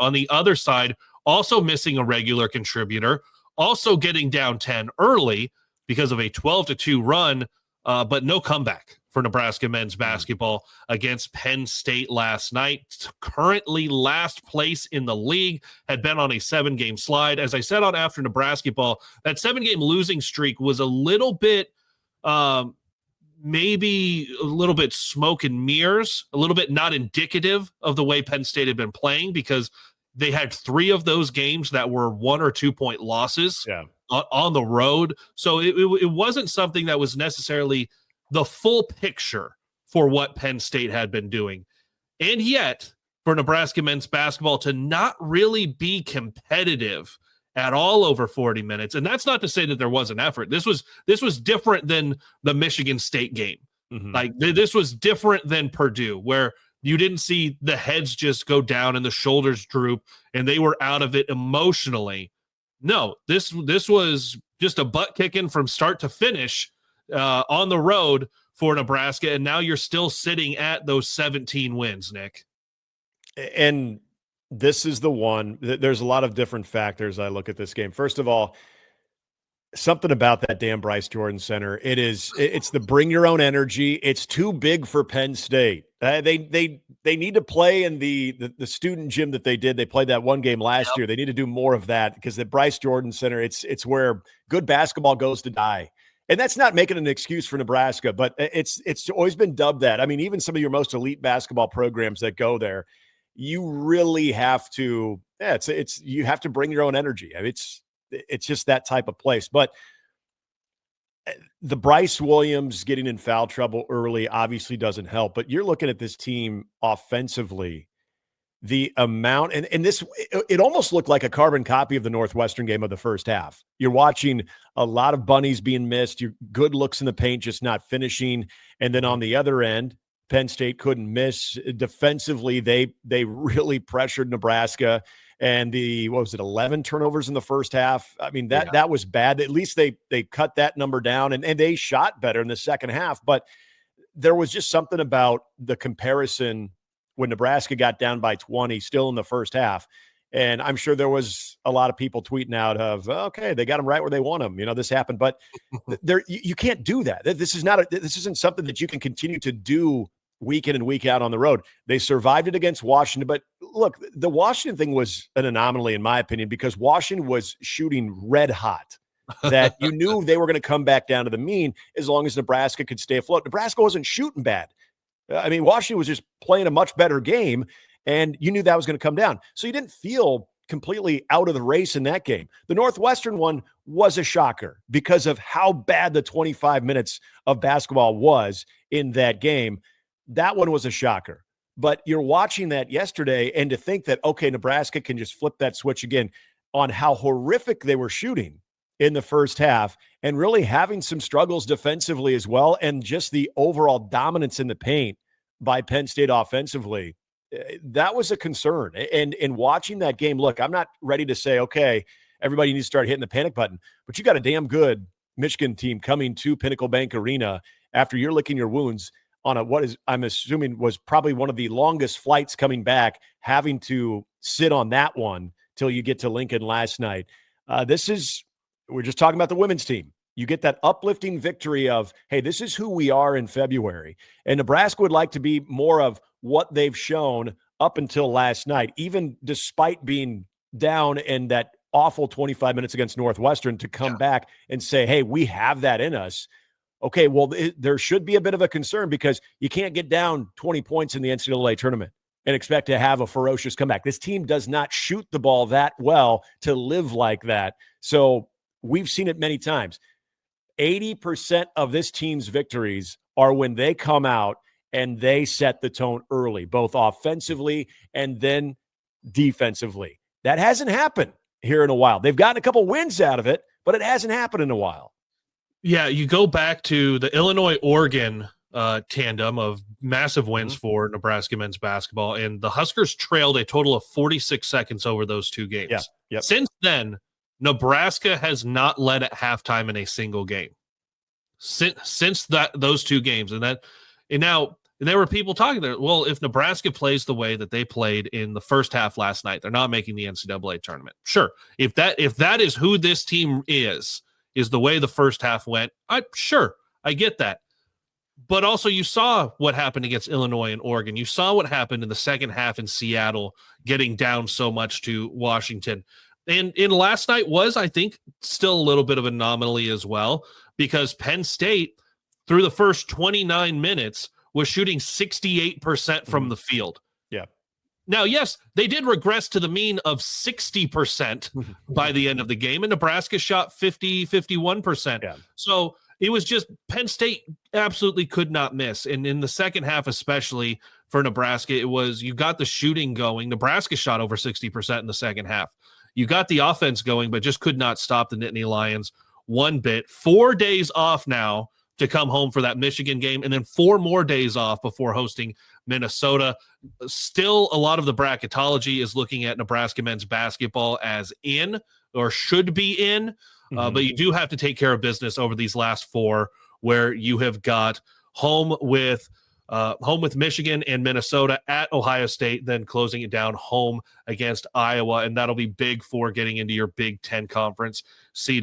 On the other side, also missing a regular contributor, also getting down 10 early because of a 12-2 run, but no comeback for Nebraska men's basketball against Penn State last night. Currently last place in the league, had been on a 7-game slide. As I said on After Nebrasketball, that 7-game losing streak was a little bit, maybe a little bit smoke and mirrors, a little bit not indicative of the way Penn State had been playing, because they had 3 of those games that were 1 or 2 point losses on the road. So it wasn't something that was necessarily the full picture for what Penn State had been doing. And yet, for Nebraska men's basketball to not really be competitive at all over 40 minutes, and that's not to say that there wasn't effort. This was different than the Michigan State game. Like this was different than Purdue, where you didn't see the heads just go down and the shoulders droop and they were out of it emotionally. No, this was just a butt kicking from start to finish on the road for Nebraska, and now you're still sitting at those 17 wins, Nick. And this is the one. There's a lot of different factors I look at this game. First of all, something about that damn Bryce Jordan Center. It's the bring your own energy. It's too big for Penn State. They need to play in the student gym that they did. They played that one game last year. They need to do more of that, because the Bryce Jordan Center, it's where good basketball goes to die. And that's not making an excuse for Nebraska, but it's always been dubbed that. I mean, even some of your most elite basketball programs that go there, you really have to. You have to bring your own energy. I mean, it's just that type of place. But the Bryce Williams getting in foul trouble early obviously doesn't help. But you're looking at this team offensively. The amount, and this, it almost looked like a carbon copy of the Northwestern game of the first half. You're watching a lot of bunnies being missed. Your good looks in the paint, just not finishing. And then on the other end, Penn State couldn't miss. Defensively, they really pressured Nebraska. And 11 turnovers in the first half. I mean, that was bad. At least they cut that number down, and they shot better in the second half. But there was just something about the comparison when Nebraska got down by 20 still in the first half. And I'm sure there was a lot of people tweeting out of, okay, they got them right where they want them. This happened, but you can't do that. This isn't something that you can continue to do week in and week out on the road. They survived it against Washington, but look, the Washington thing was an anomaly in my opinion, because Washington was shooting red hot. That you knew they were going to come back down to the mean as long as Nebraska could stay afloat. Nebraska wasn't shooting bad. I mean, Washington was just playing a much better game, and you knew that was going to come down. So you didn't feel completely out of the race in that game. The Northwestern one was a shocker because of how bad the 25 minutes of basketball was in that game. That one was a shocker. But you're watching that yesterday, and to think that, okay, Nebraska can just flip that switch again on how horrific they were shooting in the first half, and really having some struggles defensively as well, and just the overall dominance in the paint by Penn State offensively, that was a concern. And in watching that game, look, I'm not ready to say, okay, everybody needs to start hitting the panic button, but you got a damn good Michigan team coming to Pinnacle Bank Arena after you're licking your wounds on I'm assuming was probably one of the longest flights coming back, having to sit on that one till you get to Lincoln last night. We're just talking about the women's team. You get that uplifting victory of, hey, this is who we are in February. And Nebraska would like to be more of what they've shown up until last night, even despite being down in that awful 25 minutes against Northwestern, to come back and say, hey, we have that in us. Okay, well, there should be a bit of a concern, because you can't get down 20 points in the NCAA tournament and expect to have a ferocious comeback. This team does not shoot the ball that well to live like that. So we've seen it many times. 80% of this team's victories are when they come out and they set the tone early, both offensively and then defensively. That hasn't happened here in a while. They've gotten a couple wins out of it, but it hasn't happened in a while. Yeah, you go back to the Illinois-Oregon tandem of massive wins for Nebraska men's basketball, and the Huskers trailed a total of 46 seconds over those two games. Yeah. Yep. Since then, Nebraska has not led at halftime in a single game since those two games. And now And there were people talking there. Well, if Nebraska plays the way that they played in the first half last night, they're not making the NCAA tournament. Sure. If that is who this team is the way the first half went, I get that. But also you saw what happened against Illinois and Oregon. You saw what happened in the second half in Seattle, getting down so much to Washington. And in last night was, I think, still a little bit of an anomaly as well, because Penn State, through the first 29 minutes, was shooting 68% from the field. Yeah. Now, yes, they did regress to the mean of 60% by the end of the game, and Nebraska shot 51%. Yeah. So it was just Penn State absolutely could not miss. And in the second half, especially for Nebraska, it was you got the shooting going. Nebraska shot over 60% in the second half. You got the offense going, but just could not stop the Nittany Lions one bit. 4 days off now to come home for that Michigan game, and then 4 more days off before hosting Minnesota. Still, a lot of the bracketology is looking at Nebraska men's basketball as in, or should be in, but you do have to take care of business over these last 4, where you have got home with Michigan and Minnesota, at Ohio State, then closing it down home against Iowa, and that'll be big for getting into your Big Ten conference seeding.